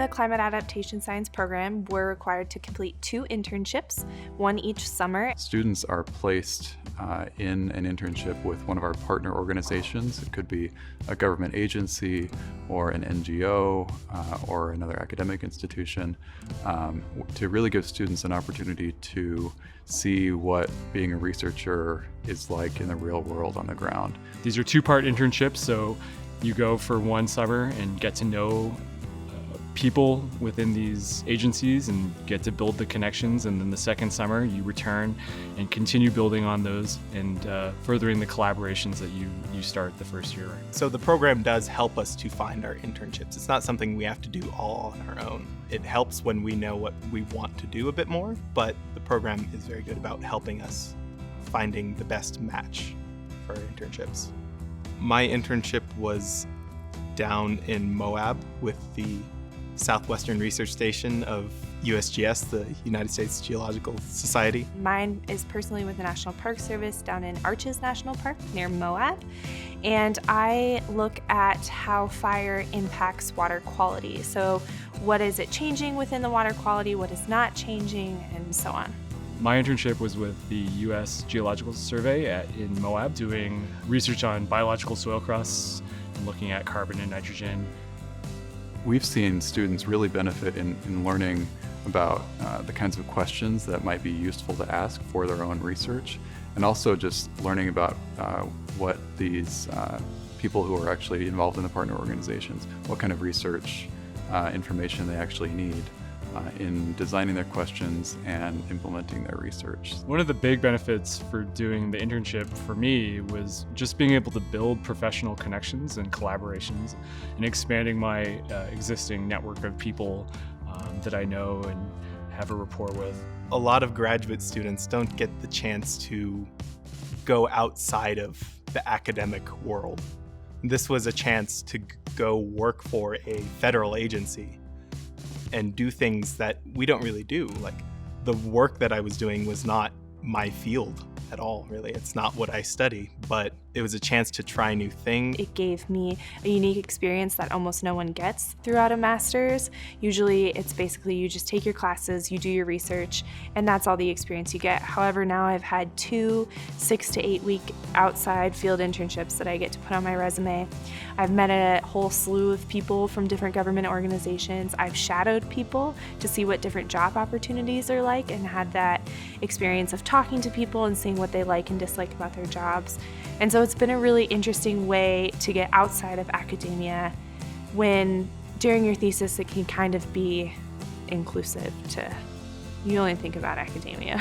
the Climate Adaptation Science program, we're required to complete 2 internships, one each summer. Students are placed in an internship with one of our partner organizations. It could be a government agency or an NGO or another academic institution to really give students an opportunity to see what being a researcher is like in the real world on the ground. These are 2-part internships, so you go for one summer and get to know people within these agencies and get to build the connections, and then the second summer you return and continue building on those and furthering the collaborations that you start the first year. So the program does help us to find our internships. It's not something we have to do all on our own. It helps when we know what we want to do a bit more, but the program is very good about helping us finding the best match for our internships. My internship was down in Moab with the Southwestern Research Station of USGS, the United States Geological Society. Mine is personally with the National Park Service down in Arches National Park near Moab, and I look at how fire impacts water quality. So what is it changing within the water quality, what is not changing, and so on. My internship was with the U.S. Geological Survey in Moab, doing research on biological soil crusts and looking at carbon and nitrogen. We've seen students really benefit in learning about the kinds of questions that might be useful to ask for their own research, and also just learning about what these people who are actually involved in the partner organizations, what kind of research information they actually need in designing their questions and implementing their research. One of the big benefits for doing the internship for me was just being able to build professional connections and collaborations and expanding my existing network of people that I know and have a rapport with. A lot of graduate students don't get the chance to go outside of the academic world. This was a chance to go work for a federal agency and do things that we don't really do. Like, the work that I was doing was not my field at all, really. It's not what I study, but it was a chance to try new things. It gave me a unique experience that almost no one gets throughout a master's. Usually it's basically you just take your classes, you do your research, and that's all the experience you get. However, now I've had 2 6 to 8 week outside field internships that I get to put on my resume. I've met a whole slew of people from different government organizations. I've shadowed people to see what different job opportunities are like and had that experience of talking to people and seeing what they like and dislike about their jobs. And so it's been a really interesting way to get outside of academia when during your thesis it can kind of be inclusive to, you only think about academia.